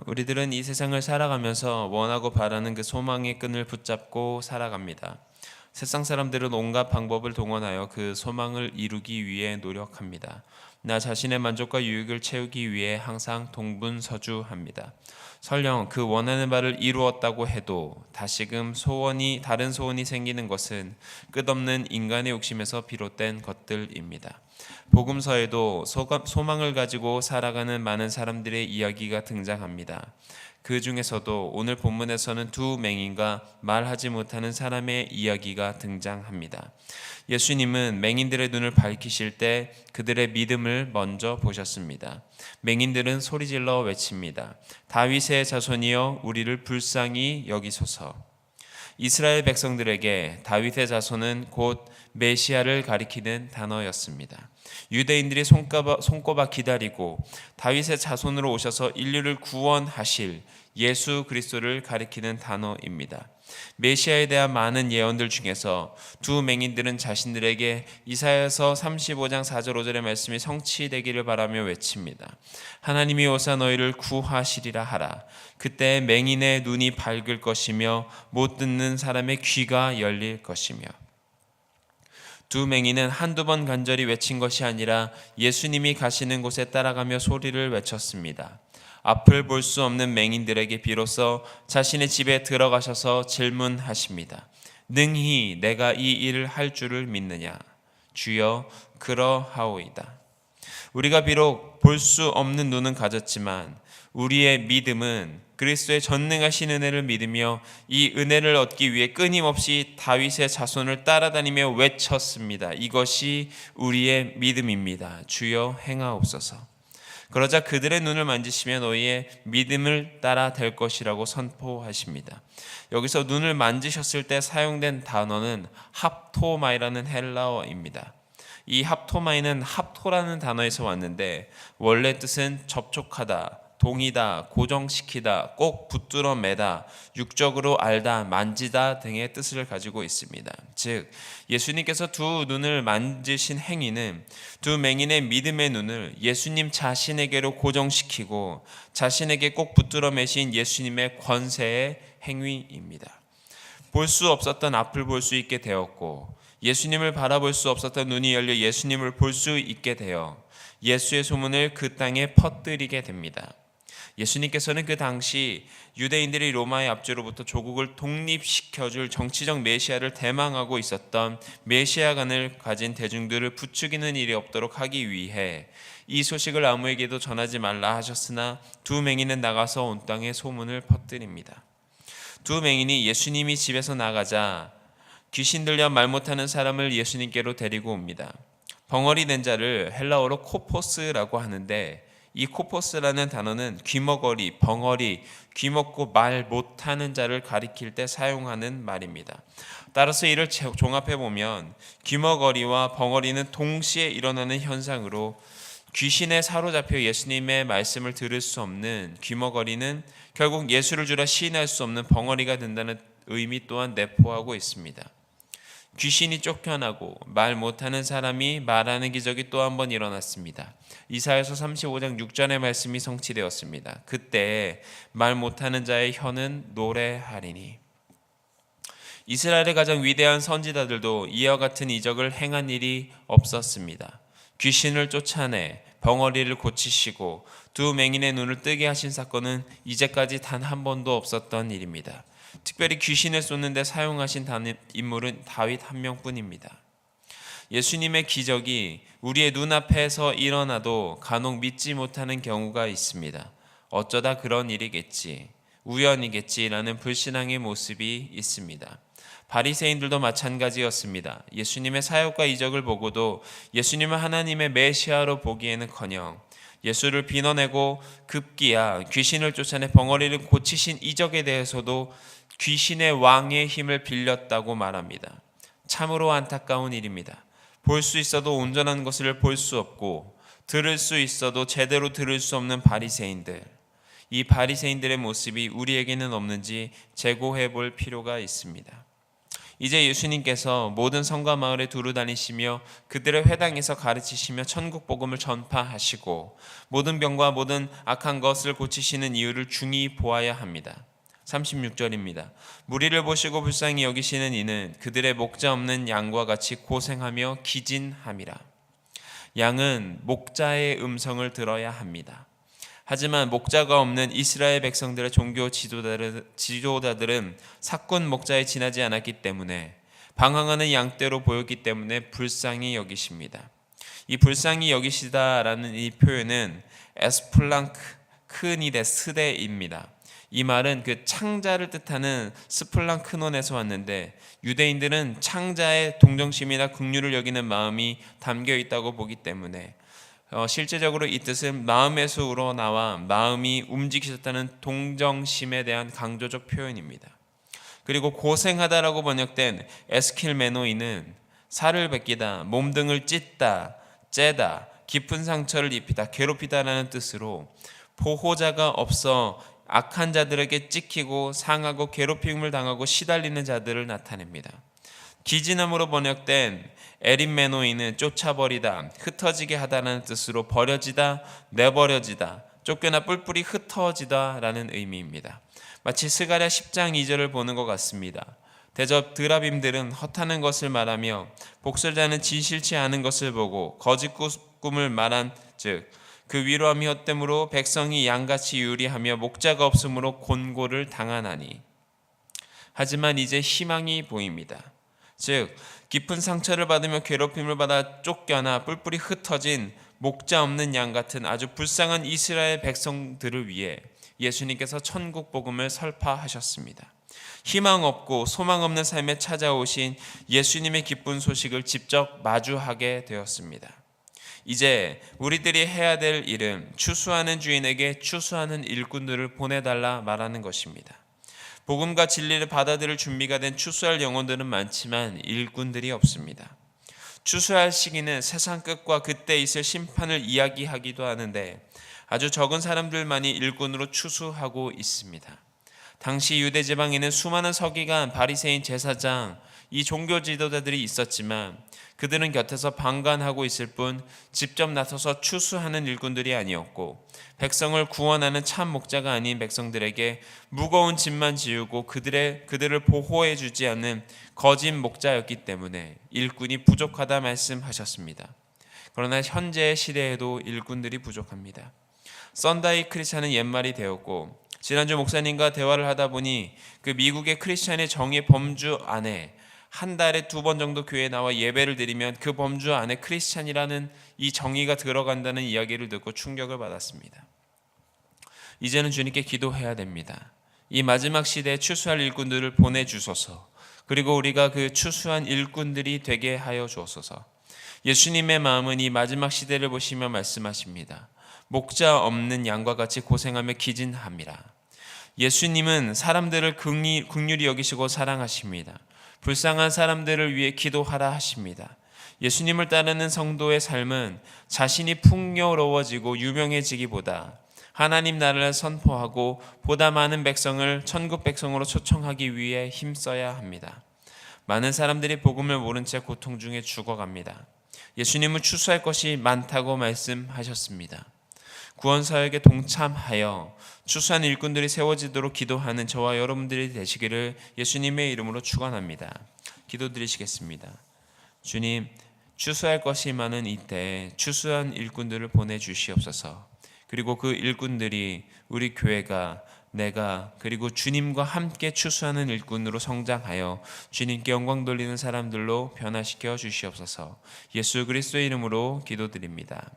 우리들은 이 세상을 살아가면서 원하고 바라는 그 소망의 끈을 붙잡고 살아갑니다. 세상 사람들은 온갖 방법을 동원하여 그 소망을 이루기 위해 노력합니다. 나 자신의 만족과 유익을 채우기 위해 항상 동분서주합니다. 설령 그 원하는 바를 이루었다고 해도 다시금 다른 소원이 생기는 것은 끝없는 인간의 욕심에서 비롯된 것들입니다. 복음서에도 소망을 가지고 살아가는 많은 사람들의 이야기가 등장합니다. 그 중에서도 오늘 본문에서는 두 맹인과 말하지 못하는 사람의 이야기가 등장합니다. 예수님은 맹인들의 눈을 밝히실 때 그들의 믿음을 먼저 보셨습니다. 맹인들은 소리질러 외칩니다. 다윗의 자손이여 우리를 불쌍히 여기소서. 이스라엘 백성들에게 다윗의 자손은 곧 메시아를 가리키는 단어였습니다. 유대인들이 손꼽아 기다리고 다윗의 자손으로 오셔서 인류를 구원하실 예수 그리스도를 가리키는 단어입니다. 메시아에 대한 많은 예언들 중에서 두 맹인들은 자신들에게 이사야서 35장 4절 5절의 말씀이 성취되기를 바라며 외칩니다. 하나님이 오사 너희를 구하시리라 하라. 그때 맹인의 눈이 밝을 것이며 못 듣는 사람의 귀가 열릴 것이며. 두 맹인은 한두 번 간절히 외친 것이 아니라 예수님이 가시는 곳에 따라가며 소리를 외쳤습니다. 앞을 볼 수 없는 맹인들에게 비로소 자신의 집에 들어가셔서 질문하십니다. 능히 내가 이 일을 할 줄을 믿느냐? 주여 그러하오이다. 우리가 비록 볼 수 없는 눈은 가졌지만 우리의 믿음은 그리스도의 전능하신 은혜를 믿으며 이 은혜를 얻기 위해 끊임없이 다윗의 자손을 따라다니며 외쳤습니다. 이것이 우리의 믿음입니다. 주여 행하옵소서. 그러자 그들의 눈을 만지시며 너희의 믿음을 따라 될 것이라고 선포하십니다. 여기서 눈을 만지셨을 때 사용된 단어는 합토마이라는 헬라어입니다. 이 합토마이는 합토라는 단어에서 왔는데 원래 뜻은 접촉하다, 동이다, 고정시키다, 꼭 붙들어 매다, 육적으로 알다, 만지다 등의 뜻을 가지고 있습니다. 즉 예수님께서 두 눈을 만지신 행위는 두 맹인의 믿음의 눈을 예수님 자신에게로 고정시키고 자신에게 꼭 붙들어 매신 예수님의 권세의 행위입니다. 볼 수 없었던 앞을 볼 수 있게 되었고 예수님을 바라볼 수 없었던 눈이 열려 예수님을 볼 수 있게 되어 예수의 소문을 그 땅에 퍼뜨리게 됩니다. 예수님께서는 그 당시 유대인들이 로마의 압제로부터 조국을 독립시켜줄 정치적 메시아를 대망하고 있었던 메시아관을 가진 대중들을 부추기는 일이 없도록 하기 위해 이 소식을 아무에게도 전하지 말라 하셨으나 두 맹인은 나가서 온 땅에 소문을 퍼뜨립니다. 두 맹인이 예수님이 집에서 나가자 귀신 들려 말 못하는 사람을 예수님께로 데리고 옵니다. 벙어리 된 자를 헬라어로 코포스라고 하는데 이 코포스라는 단어는 귀머거리, 벙어리, 귀먹고 말 못하는 자를 가리킬 때 사용하는 말입니다. 따라서 이를 종합해 보면 귀머거리와 벙어리는 동시에 일어나는 현상으로 귀신에 사로잡혀 예수님의 말씀을 들을 수 없는 귀머거리는 결국 예수를 주라 시인할 수 없는 벙어리가 된다는 의미 또한 내포하고 있습니다. 귀신이 쫓겨나고 말 못하는 사람이 말하는 기적이 또 한 번 일어났습니다. 이사야서 35장 6절의 말씀이 성취되었습니다. 그때 말 못하는 자의 혀는 노래하리니. 이스라엘의 가장 위대한 선지자들도 이와 같은 이적을 행한 일이 없었습니다. 귀신을 쫓아내 벙어리를 고치시고 두 맹인의 눈을 뜨게 하신 사건은 이제까지 단 한 번도 없었던 일입니다. 특별히 귀신을 쫓는데 사용하신 인물은 다윗 한 명뿐입니다. 예수님의 기적이 우리의 눈앞에서 일어나도 간혹 믿지 못하는 경우가 있습니다. 어쩌다 그런 일이겠지, 우연이겠지라는 불신앙의 모습이 있습니다. 바리새인들도 마찬가지였습니다. 예수님의 사역과 이적을 보고도 예수님을 하나님의 메시아로 보기에는커녕 예수를 비난하고 급기야 귀신을 쫓아내 벙어리를 고치신 이적에 대해서도 귀신의 왕의 힘을 빌렸다고 말합니다. 참으로 안타까운 일입니다. 볼 수 있어도 온전한 것을 볼 수 없고 들을 수 있어도 제대로 들을 수 없는 바리새인들. 이 바리새인들의 모습이 우리에게는 없는지 재고해 볼 필요가 있습니다. 이제 예수님께서 모든 성과 마을에 두루 다니시며 그들의 회당에서 가르치시며 천국 복음을 전파하시고 모든 병과 모든 악한 것을 고치시는 이유를 중히 보아야 합니다. 36절입니다. 무리를 보시고 불쌍히 여기시는 이는 그들의 목자 없는 양과 같이 고생하며 기진함이라. 양은 목자의 음성을 들어야 합니다. 하지만 목자가 없는 이스라엘 백성들의 종교 지도자들은 사꾼 목자에 지나지 않았기 때문에 방황하는 양떼로 보였기 때문에 불쌍히 여기십니다. 이 불쌍히 여기시다라는 이 표현은 에스플랑크 크니데스데입니다. 이 말은 그 창자를 뜻하는 스플랑크논에서 왔는데 유대인들은 창자의 동정심이나 긍휼을 여기는 마음이 담겨 있다고 보기 때문에 실제적으로 이 뜻은 마음에서 우러나와 마음이 움직이셨다는 동정심에 대한 강조적 표현입니다. 그리고 고생하다라고 번역된 에스킬메노이는 살을 베끼다, 몸등을 찢다, 째다, 깊은 상처를 입히다, 괴롭히다라는 뜻으로 보호자가 없어 악한 자들에게 찍히고 상하고 괴롭힘을 당하고 시달리는 자들을 나타냅니다. 기진함으로 번역된 에린메노이는 쫓아버리다, 흩어지게 하다라는 뜻으로 버려지다, 내버려지다, 쫓겨나 뿔뿔이 흩어지다라는 의미입니다. 마치 스가랴 10장 2절을 보는 것 같습니다. 대접 드라빔들은 헛하는 것을 말하며 복술자는 진실치 않은 것을 보고 거짓 꿈을 말한 즉 그 위로함이 헛됨으로 백성이 양같이 유리하며 목자가 없으므로 곤고를 당하나니. 하지만 이제 희망이 보입니다. 즉 깊은 상처를 받으며 괴롭힘을 받아 쫓겨나 뿔뿔이 흩어진 목자 없는 양 같은 아주 불쌍한 이스라엘 백성들을 위해 예수님께서 천국 복음을 설파하셨습니다. 희망 없고 소망 없는 삶에 찾아오신 예수님의 기쁜 소식을 직접 마주하게 되었습니다. 이제 우리들이 해야 될 일은 추수하는 주인에게 추수하는 일꾼들을 보내달라 말하는 것입니다. 복음과 진리를 받아들일 준비가 된 추수할 영혼들은 많지만 일꾼들이 없습니다. 추수할 시기는 세상 끝과 그때 있을 심판을 이야기하기도 하는데 아주 적은 사람들만이 일꾼으로 추수하고 있습니다. 당시 유대 지방에는 수많은 서기관, 바리새인, 제사장, 이 종교 지도자들이 있었지만 그들은 곁에서 방관하고 있을 뿐 직접 나서서 추수하는 일꾼들이 아니었고 백성을 구원하는 참 목자가 아닌 백성들에게 무거운 짐만 지우고 그들을 보호해 주지 않는 거짓 목자였기 때문에 일꾼이 부족하다 말씀하셨습니다. 그러나 현재 시대에도 일꾼들이 부족합니다. 썬다이 크리스찬은 옛말이 되었고 지난주 목사님과 대화를 하다 보니 그 미국의 크리스찬의 정의 범주 안에 한 달에 2번 정도 교회에 나와 예배를 드리면 그 범주 안에 크리스찬이라는 이 정의가 들어간다는 이야기를 듣고 충격을 받았습니다. 이제는 주님께 기도해야 됩니다. 이 마지막 시대에 추수할 일꾼들을 보내주소서. 그리고 우리가 그 추수한 일꾼들이 되게 하여 주옵소서. 예수님의 마음은 이 마지막 시대를 보시며 말씀하십니다. 목자 없는 양과 같이 고생하며 기진함이라. 예수님은 사람들을 긍휼히 여기시고 사랑하십니다. 불쌍한 사람들을 위해 기도하라 하십니다. 예수님을 따르는 성도의 삶은 자신이 풍요로워지고 유명해지기보다 하나님 나라를 선포하고 보다 많은 백성을 천국 백성으로 초청하기 위해 힘써야 합니다. 많은 사람들이 복음을 모른 채 고통 중에 죽어갑니다. 예수님은 추수할 것이 많다고 말씀하셨습니다. 구원사역에 동참하여 추수한 일꾼들이 세워지도록 기도하는 저와 여러분들이 되시기를 예수님의 이름으로 축원합니다. 기도드리시겠습니다. 주님, 추수할 것이 많은 이때 추수한 일꾼들을 보내주시옵소서. 그리고 그 일꾼들이 우리 교회가 내가 그리고 주님과 함께 추수하는 일꾼으로 성장하여 주님께 영광 돌리는 사람들로 변화시켜 주시옵소서. 예수 그리스도의 이름으로 기도드립니다.